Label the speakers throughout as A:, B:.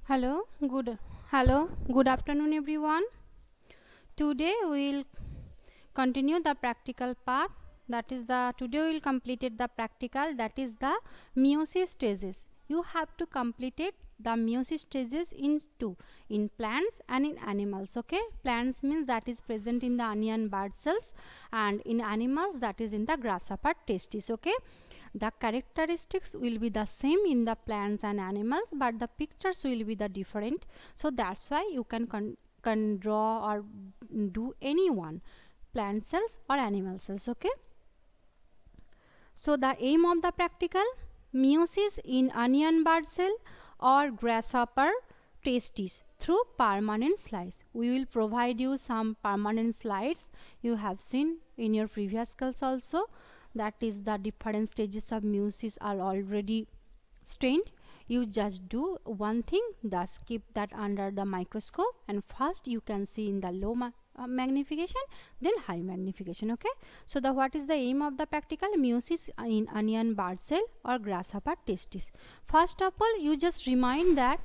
A: Hello, good afternoon everyone. Today we will continue the practical part. Today we will complete the practical, that is the meiosis stages. You have to complete it the meiosis stages in two, in plants and in animals. Okay, plants means that is present in the onion bud cells, and in animals that is in the grasshopper testis. Okay, the characteristics will be the same in the plants and animals, but the pictures will be the different. So that's why you can draw or do any one, plant cells or animal cells. Okay, so the aim of the practical, meiosis in onion bud cell or grasshopper testis through permanent slides. We will provide you some permanent slides you have seen in your previous class also. That is, the different stages of meiosis are already stained. You just do one thing, thus keep that under the microscope, and first you can see in the low magnification, then high magnification. Okay, so what is the aim of the practical, meiosis in onion bud cell or grasshopper testis. First of all, you just remind that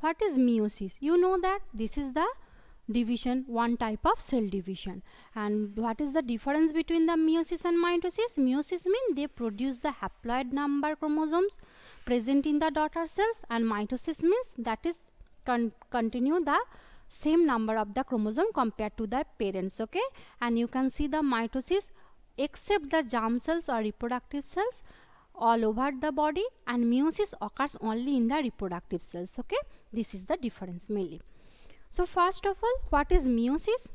A: what is meiosis. You know that this is the division, one type of cell division. And what is the difference between the meiosis and mitosis? Meiosis means they produce the haploid number chromosomes present in the daughter cells, and mitosis means that is continue the same number of the chromosome compared to the parents. Okay, and you can see the mitosis except the germ cells or reproductive cells all over the body, and meiosis occurs only in the reproductive cells. Okay, this is the difference mainly. So first of all, what is meiosis?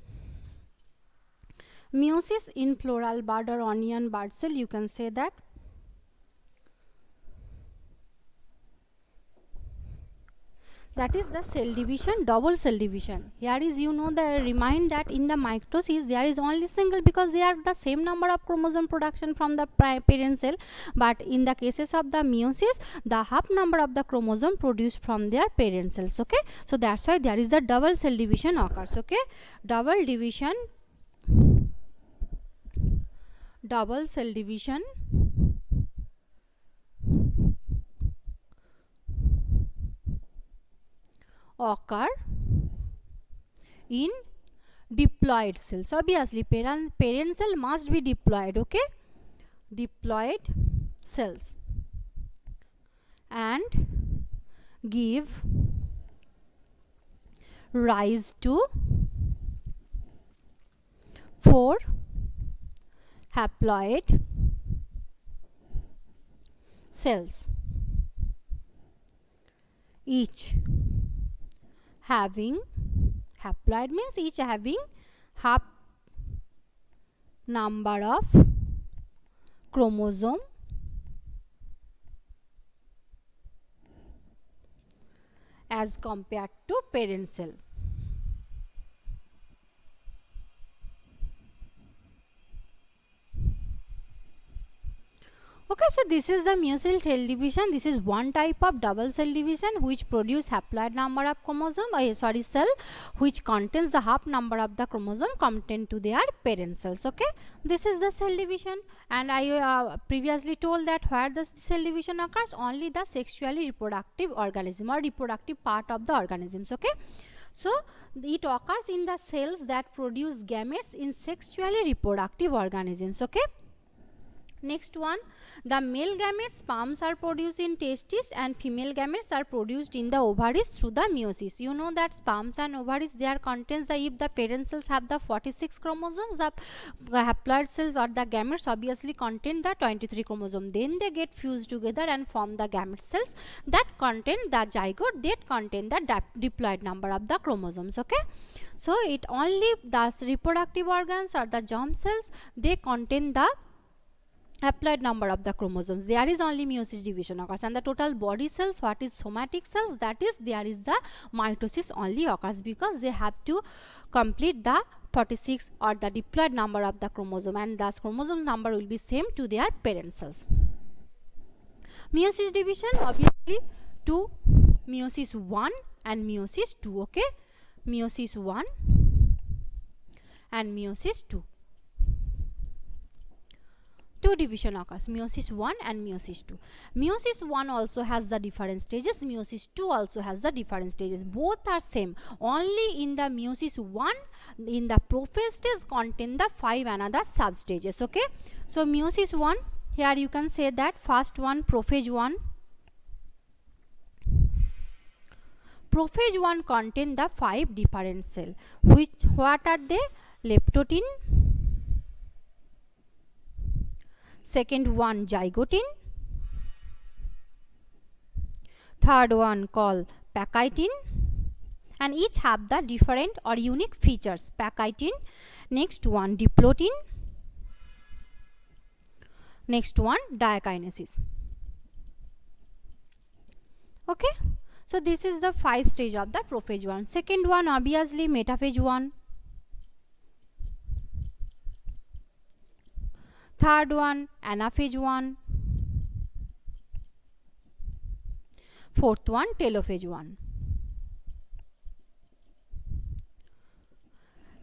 A: Meiosis in floral bud or onion bud cell, you can say that is the cell division, double cell division. Here is, you know, the remind that in the mitosis there is only single, because they are the same number of chromosome production from the parent cell, but in the cases of the meiosis, the half number of the chromosome produced from their parent cells. Okay, so that's why there is the double cell division occurs. Okay, double cell division occur in diploid cells. Obviously parent cell must be diploid. Okay, diploid cells, and give rise to 4 haploid cells, each having, haploid means each having half number of chromosome as compared to parent cell. Okay, so this is the meiosis cell division. This is one type of double cell division which produce haploid number of chromosome, cell which contains the half number of the chromosome contained to their parent cells. Okay, this is the cell division, and I previously told that where the cell division occurs, only the sexually reproductive organism or reproductive part of the organisms. Okay, so it occurs in the cells that produce gametes in sexually reproductive organisms. Okay, next one, the male gametes, sperms, are produced in testes, and female gametes are produced in the ovaries through the meiosis. You know that sperms and ovaries, they are contains the, if the parent cells have the 46 chromosomes, the haploid cells or the gametes obviously contain the 23 chromosome. Then they get fused together and form the gamete cells that contain the zygote, that contain the diploid number of the chromosomes. Okay, so it only the reproductive organs or the germ cells, they contain the haploid number of the chromosomes. There is only meiosis division occurs, and the total body cells, what is somatic cells, that is there is the mitosis only occurs, because they have to complete the 46 or the diploid number of the chromosome, and thus chromosomes number will be same to their parent cells. Meiosis division, obviously to meiosis 1 and meiosis 2. Okay, meiosis 1 and meiosis 2. two division occurs, meiosis 1 and meiosis 2. Meiosis 1 also has the different stages, meiosis 2 also has the different stages. Both are same. Only in the meiosis 1, in the prophase stage contain the 5 another substages. Okay. So meiosis 1, here you can say that first one, prophase 1. Prophase 1 contain the 5 different cell. What are they? Leptotin. Second one, zygotin. Third one called pacitin, and each have the different or unique features. Pacitin. Next one, diplotin. Next one, diakinesis. Okay. So this is the 5 stage of the prophase 1. Second one, obviously metaphase 1. Third one, anaphase 1. Fourth one, telophase 1.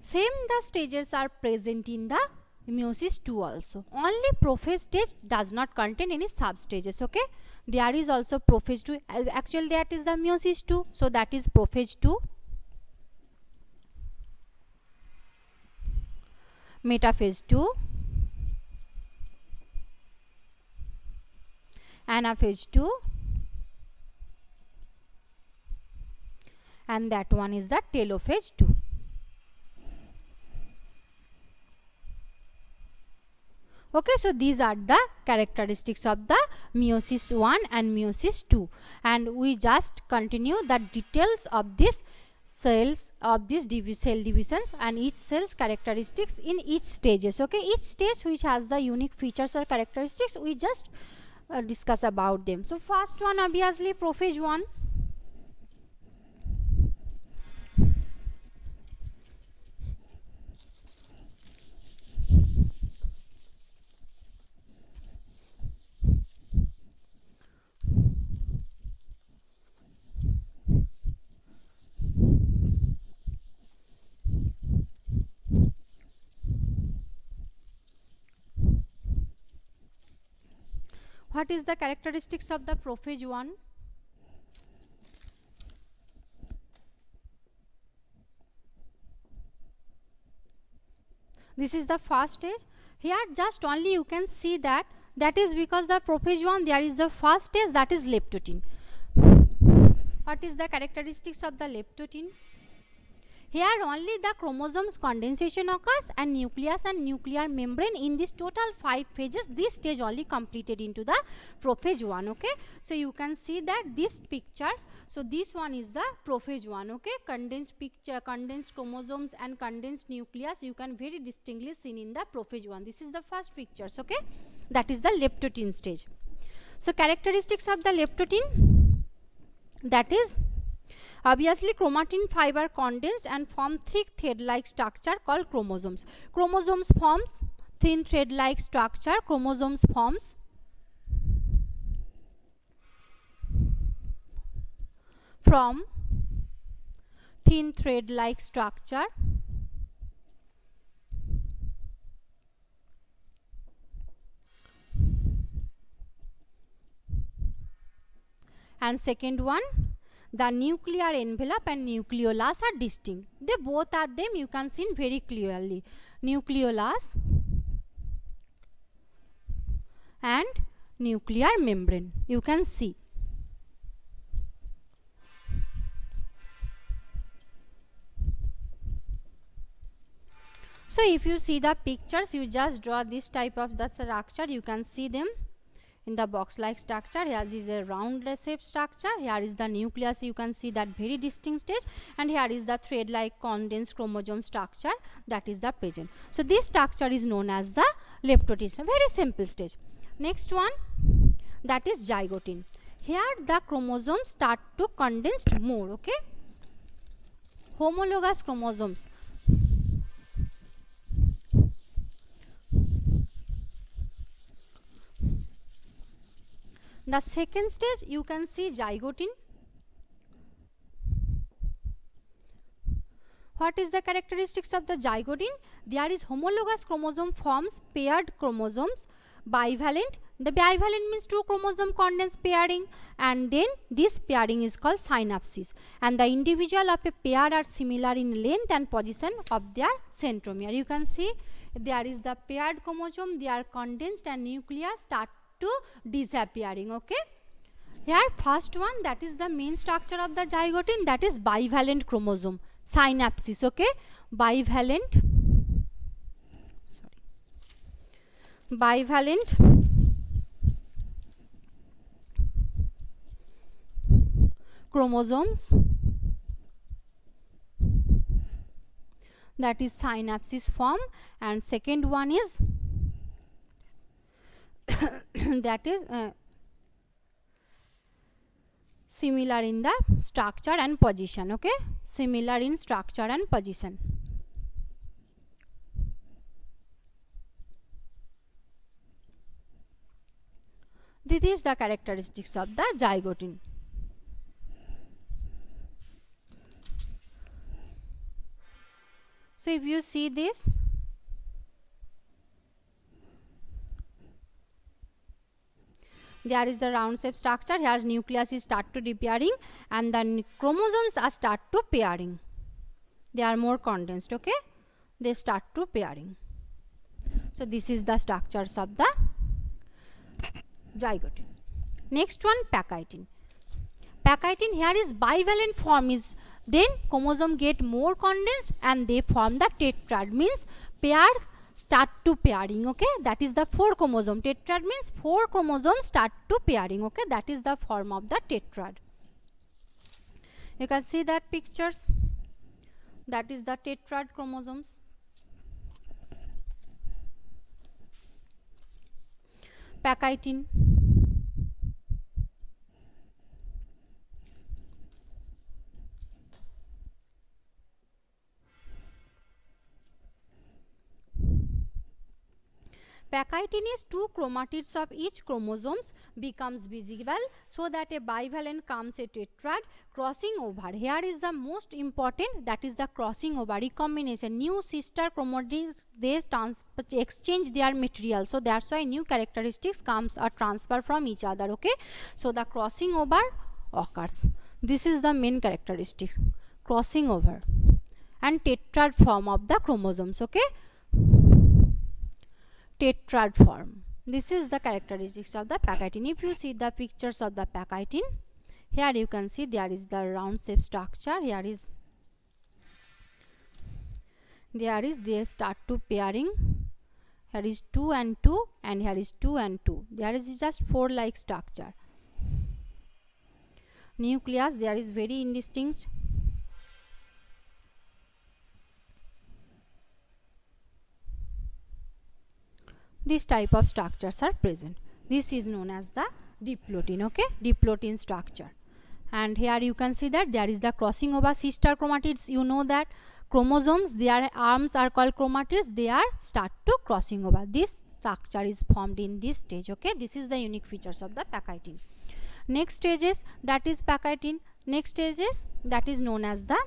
A: Same the stages are present in the meiosis 2 also. Only prophase stage does not contain any substages. Okay. There is also prophase 2. Actually that is the meiosis 2. So that is prophase 2. Metaphase 2. Anaphase 2. And that one is the telophase 2. Okay, so these are the characteristics of the meiosis 1 and meiosis 2, and we just continue the details of this cells of these cell divisions and each cell's characteristics in each stages. Okay, each stage which has the unique features or characteristics, we just discuss about them. So first one, obviously prophase 1. What is the characteristics of the prophase 1? This is the first stage. Here just only you can see that is because the prophase 1 there is the first stage, that is leptotin. What is the characteristics of the leptotin? Here only the chromosomes condensation occurs and nucleus and nuclear membrane in this total 5 phases. This stage only completed into the prophase 1. Okay. So you can see that these pictures. So this one is the prophase 1. Okay. Condensed picture, condensed chromosomes and condensed nucleus you can very distinctly seen in the prophase 1. This is the first pictures. Okay. That is the leptotin stage. So characteristics of the leptotin, that is obviously chromatin fiber condensed and form thick thread like structure called chromosomes. Chromosomes forms thin thread like structure. Chromosomes forms from thin thread like structure and second one, the nuclear envelope and nucleolus are distinct. They both are them, you can see very clearly. Nucleolus and nuclear membrane, you can see. So if you see the pictures, you just draw this type of the structure, you can see them in the box like structure. Here is a round shaped structure, here is the nucleus, you can see that very distinct stage, and here is the thread like condensed chromosome structure, that is the present. So this structure is known as the leptotin, very simple stage. Next one, that is zygotin. Here the chromosomes start to condense more. Okay, homologous chromosomes. The second stage you can see zygotin. What is the characteristics of the zygotin? There is homologous chromosome forms paired chromosomes Bivalent, the bivalent means two chromosome condense pairing, and then this pairing is called synapsis, and the individual of a pair are similar in length and position of their centromere. You can see there is the paired chromosome, they are condensed and nucleus start to disappearing. Okay, here first one, that is the main structure of the zygote, that is bivalent chromosome, synapsis. Okay, bivalent chromosomes, that is synapsis form, and second one is that is similar in the structure and position. Okay, similar in structure and position. This is the characteristics of the zygote. So if you see this, there is the round shape structure. Here nucleus is start to repairing and then chromosomes are start to pairing. They are more condensed. Okay, they start to pairing. So this is the structures of the zygote. Next one, pachytene. Pachytene, here is bivalent form is, then chromosome get more condensed and they form the tetrad, means pairs start to pairing. Okay, that is the 4 chromosome. Tetrad means 4 chromosomes start to pairing. Okay, that is the form of the tetrad. You can see that pictures, that is the tetrad chromosomes. Pachytene. Pachytene is 2 chromatids of each chromosomes becomes visible, so that a bivalent comes a tetrad crossing over. Here is the most important, that is the crossing over, recombination. New sister chromatids, they exchange their material, so that's why new characteristics comes or transfer from each other. Okay, so the crossing over occurs. This is the main characteristic, crossing over and tetrad form of the chromosomes. Okay, tetrad form. This is the characteristics of the pachytene. If you see the pictures of the pachytene, here you can see there is the round shape structure. Here is they start to pairing. Here is 2 and 2 and here is 2 and 2. There is just 4 like structure. Nucleus, there is very indistinct. This type of structures are present. This is known as the diplotin. Okay, diplotin structure. And here you can see that there is the crossing over sister chromatids. You know that chromosomes, their arms are called chromatids. They are start to crossing over. This structure is formed in this stage. Okay, this is the unique features of the pachytene. Next stage is, that is pachytene. Next stage is, that is known as the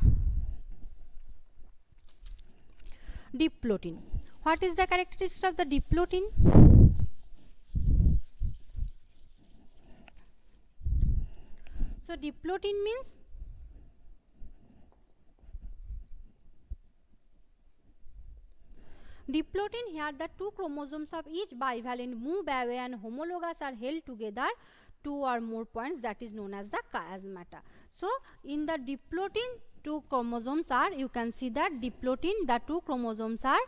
A: diplotin. What is the characteristic of the diplotin? So diplotin means diplotin, here the 2 chromosomes of each bivalent move away and homologous are held together 2 or more points, that is known as the chiasmata. So in the diplotin 2 chromosomes are, you can see that diplotin, the 2 chromosomes are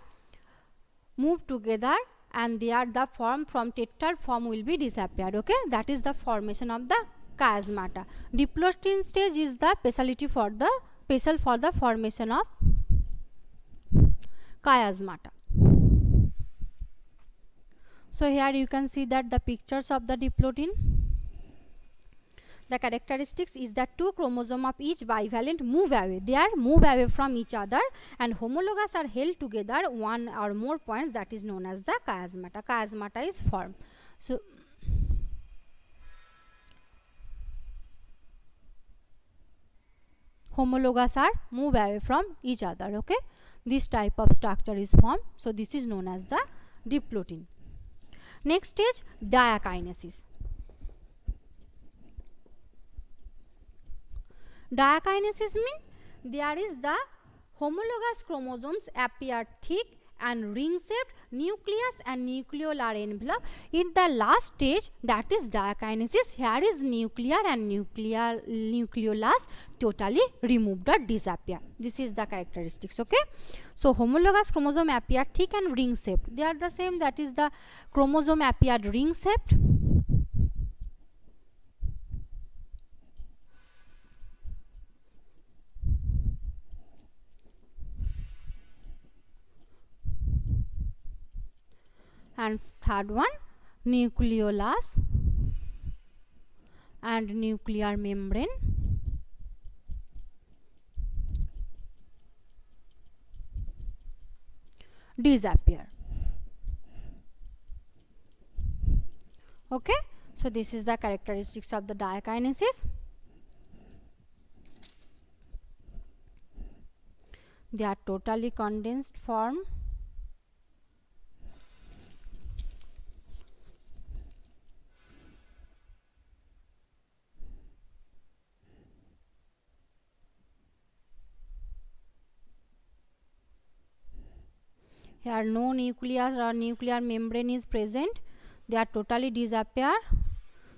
A: move together and they are the form from tetrad form will be disappeared. Okay, that is the formation of the chiasmata. Diplotin stage is the special for the formation of chiasmata. So here you can see that the pictures of the diplotin. The characteristics is that 2 chromosomes of each bivalent move away. They are move away from each other and homologous are held together 1 or more points, that is known as the chiasmata. Chiasmata is formed. So homologous are move away from each other. Okay, this type of structure is formed. So this is known as the diplotin. Next stage, diakinesis. Diakinesis means there is the homologous chromosomes appear thick and ring shaped nucleus and nucleolar envelope. In the last stage, that is diakinesis, here is nuclear and nucleolus totally removed or disappear. This is the characteristics. Okay, so homologous chromosome appear thick and ring shaped, they are the same, that is the chromosome appeared ring shaped. And third one, nucleolus and nuclear membrane disappear. Okay, so this is the characteristics of the diakinesis. They are totally condensed form. Here no nucleus or nuclear membrane is present, they are totally disappear.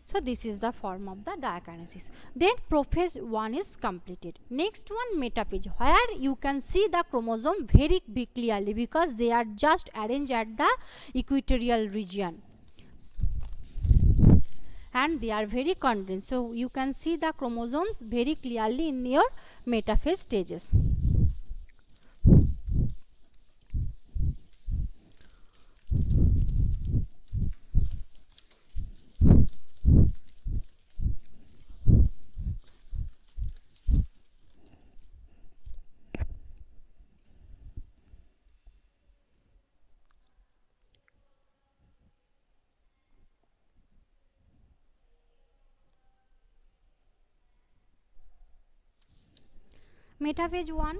A: So this is the form of the diakinesis. Then prophase 1 is completed. Next one, metaphase, where you can see the chromosome very clearly because they are just arranged at the equatorial region and they are very condensed. So you can see the chromosomes very clearly in your metaphase stages. Metaphase 1.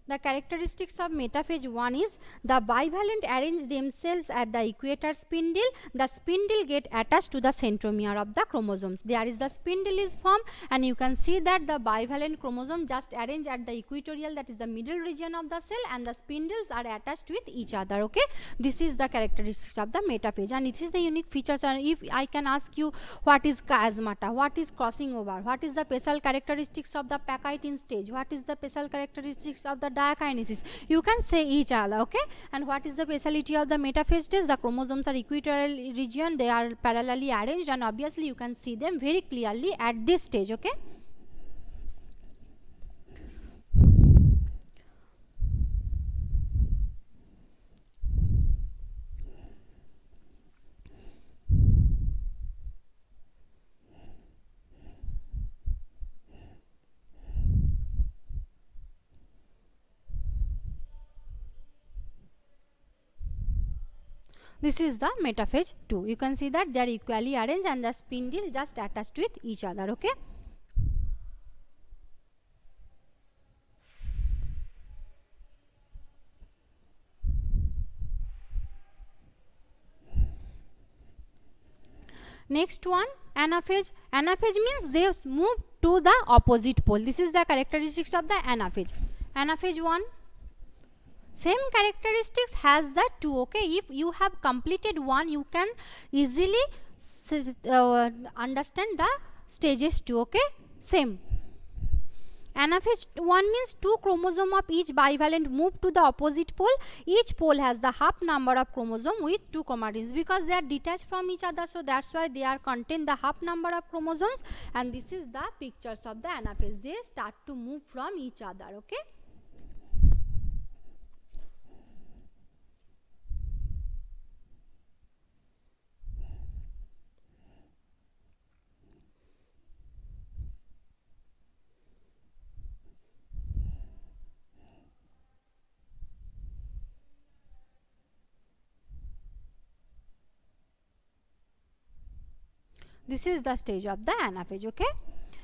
A: The characteristics of metaphase 1 is the bivalent arrange themselves at the equator spindle. The spindle get attached to the centromere of the chromosomes. There is the spindle is formed and you can see that the bivalent chromosome just arrange at the equatorial, that is the middle region of the cell, and the spindles are attached with each other. Okay, this is the characteristics of the metaphase and it is the unique features. And if I can ask you what is chiasmata, what is crossing over, what is the special characteristics of the Pachytene stage, what is the special characteristics of the diakinesis, you can say each other. Okay, and what is the speciality of the metaphase stage? The chromosomes are equatorial region, they are parallelly arranged and obviously you can see them very clearly at this stage. Okay, this is the metaphase 2. You can see that they are equally arranged and the spindle just attached with each other. Okay, next one, anaphase. Anaphase means they move to the opposite pole. This is the characteristics of the anaphase. Anaphase 1, same characteristics has the 2. Okay, if you have completed one, you can easily understand the stages 2. Okay, same. Anaphase 1 means 2 chromosomes of each bivalent move to the opposite pole. Each pole has the half number of chromosomes with 2 chromatins because they are detached from each other, so that's why they are contain the half number of chromosomes. And this is the pictures of the anaphase, they start to move from each other. Okay, this is the stage of the anaphase. Okay,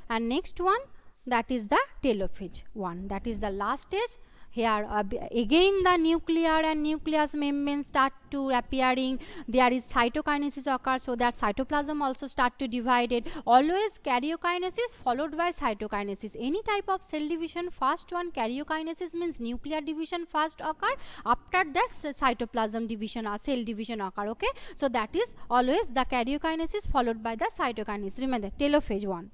A: and next one, that is the telophase 1, that is the last stage. Here again the nuclear and nucleus membrane start to appearing. There is cytokinesis occurs, so that cytoplasm also start to divide it. Always karyokinesis followed by cytokinesis. Any type of cell division, first one karyokinesis means nuclear division first occur, after that cytoplasm division or cell division occur. Okay, so that is always the karyokinesis followed by the cytokinesis. Remember telophase 1.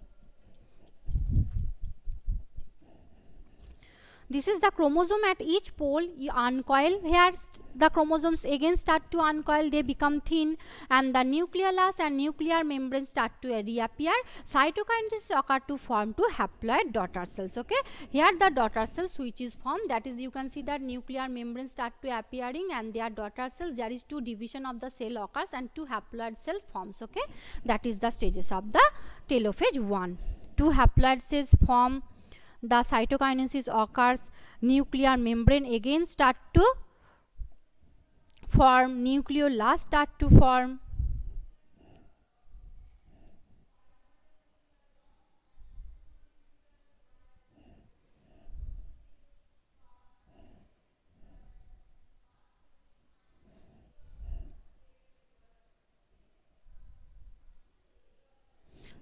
A: This is the chromosome at each pole. You uncoil. Here the chromosomes again start to uncoil, they become thin, and the nucleolus and nuclear membrane start to reappear. Cytokinesis occur to form two haploid daughter cells. Okay, here the daughter cells which is formed, that is you can see that nuclear membrane start to appearing and their daughter cells, there is two division of the cell occurs and two haploid cell forms. Okay, that is the stages of the telophase 1. Two haploid cells form, the cytokinesis occurs, nuclear membrane again start to form, nucleolus start to form.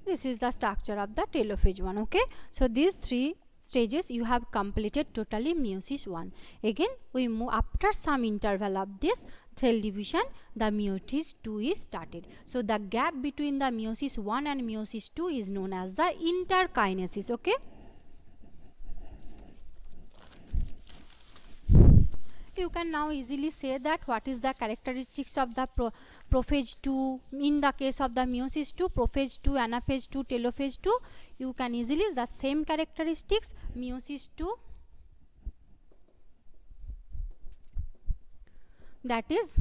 A: This is the structure of the telophase 1. Okay, so these three stages you have completed totally meiosis 1. Again we move after some interval of this cell division, the meiosis 2 is started. So the gap between the meiosis 1 and meiosis 2 is known as the interkinesis. Okay, you can now easily say that what is the characteristics of the prophase 2 in the case of the meiosis 2, prophase 2, anaphase 2, telophase 2. You can easily the same characteristics. Meiosis 2, that is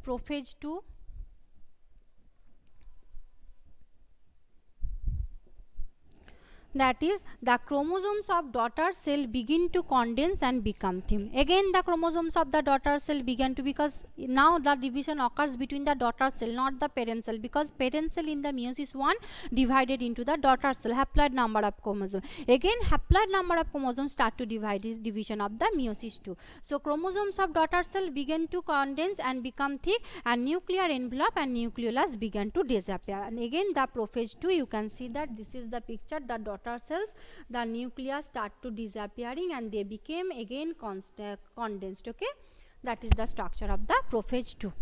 A: prophase 2, that is the chromosomes of daughter cell begin to condense and become thin. Again the chromosomes of the daughter cell began to, because now the division occurs between the daughter cell, not the parent cell, because parent cell in the meiosis 1 divided into the daughter cell, haploid number of chromosomes. Again haploid number of chromosomes start to divide, this division of the meiosis 2. So chromosomes of daughter cell begin to condense and become thick, and nuclear envelope and nucleolus began to disappear. And again the prophase 2, you can see that this is the picture, the daughter cells, the nucleus start to disappearing and they became again condensed. Okay, that is the structure of the prophase 2.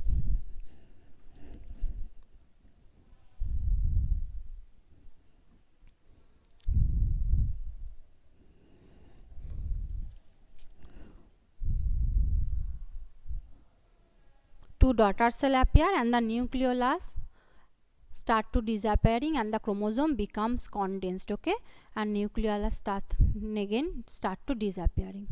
A: Two daughter cell appear and the nucleolus start to disappearing and the chromosome becomes condensed. Okay, and nucleolus start to disappearing.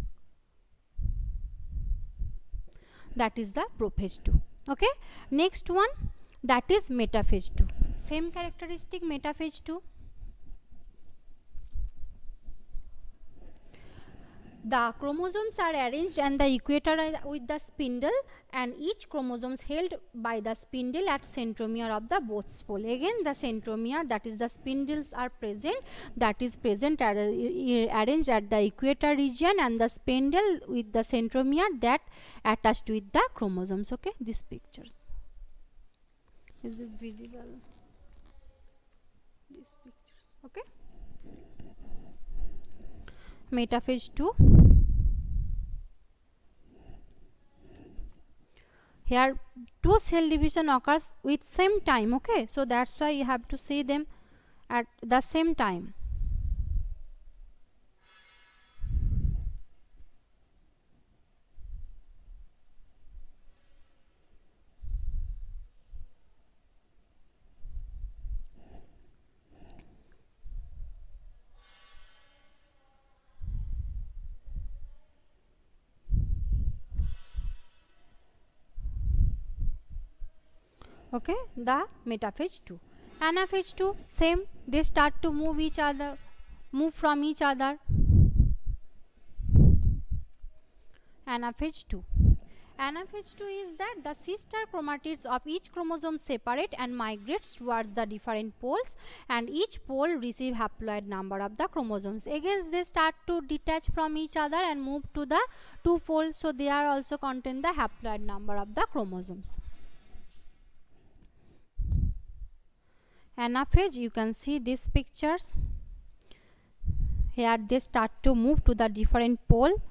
A: That is the prophase 2. Okay, next one, that is metaphase 2. Same characteristic, metaphase 2. The chromosomes are arranged and the equator with the spindle, and each chromosome is held by the spindle at centromere of the both pole. Again the centromere, that is the spindles are present, that is present arranged at the equator region, and the spindle with the centromere that attached with the chromosomes. Okay, these pictures, is this visible? These pictures. Okay, metaphase 2. Here two cell division occurs with same time. Okay, so that's why you have to see them at the same time. Okay, the metaphase 2. Anaphase 2, same, they start to move from each other. Anaphase 2. Anaphase 2 is that the sister chromatids of each chromosome separate and migrates towards the different poles, and each pole receive haploid number of the chromosomes. Again they start to detach from each other and move to the two poles, so they are also contain the haploid number of the chromosomes. Anaphase, you can see these pictures. Here they start to move to the different pole.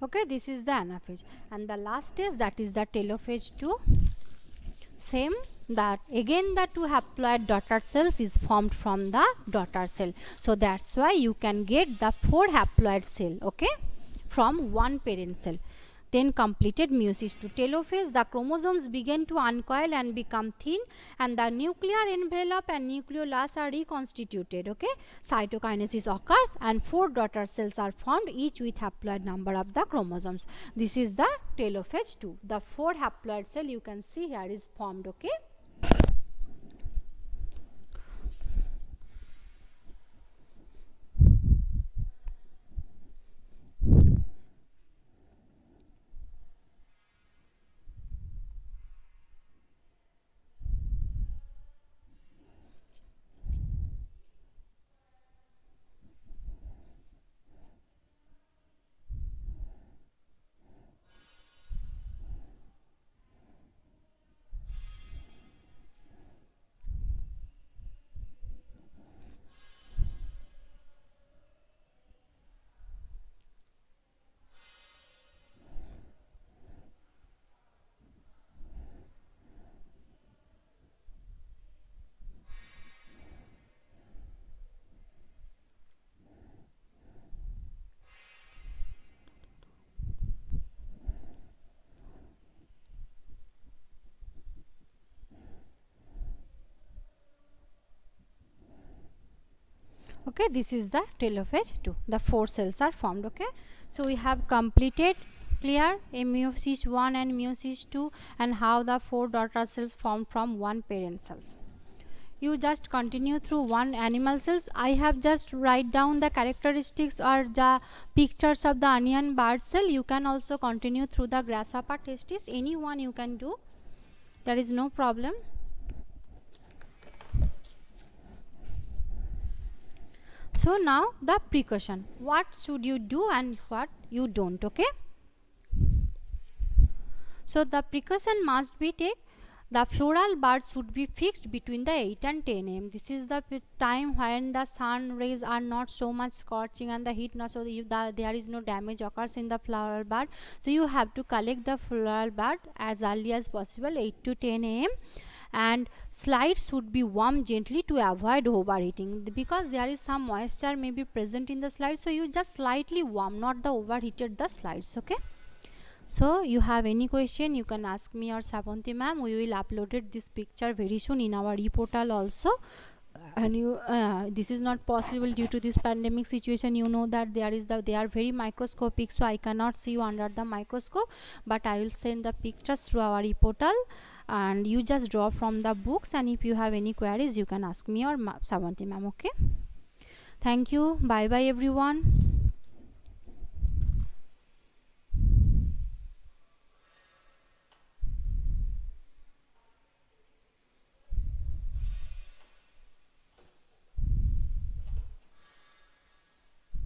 A: Okay, this is the anaphase, and the last stage, that is the telophase 2. Same, that again the two haploid daughter cells is formed from the daughter cell, so that's why you can get the 4 haploid cell, okay, from one parent cell. Then completed meiosis to telophase, the chromosomes begin to uncoil and become thin, and the nuclear envelope and nucleolus are reconstituted. Okay, cytokinesis occurs and 4 daughter cells are formed, each with haploid number of the chromosomes. This is the telophase 2. The 4 haploid cell you can see here is formed. Okay. Okay, this is the telophase 2. The 4 cells are formed. Okay, so we have completed clear a meiosis 1 and meiosis 2 and how the 4 daughter cells formed from one parent cells. You just continue through one animal cells. I have just write down the characteristics or the pictures of the onion bird cell. You can also continue through the grasshopper testis. Any one you can do. There is no problem. So now the precaution. What should you do and what you don't, okay? So the precaution must be take. The floral buds should be fixed between the 8 and 10 am. This is the time when the sun rays are not so much scorching and the heat not, so there is no damage occurs in the floral bud. So you have to collect the floral bud as early as possible, 8 to 10 am. And slides should be warmed gently to avoid overheating, because there is some moisture may be present in the slides, so you just slightly warm, not the overheated the slides. Okay, so you have any question you can ask me or Shravanti ma'am. We will upload this picture very soon in our e-portal also. And you this is not possible due to this pandemic situation. You know that they are very microscopic, so I cannot see you under the microscope, but I will send the pictures through our e-portal and you just draw from the books, and if you have any queries you can ask me or Shravanti ma'am. Okay, thank you, bye bye everyone.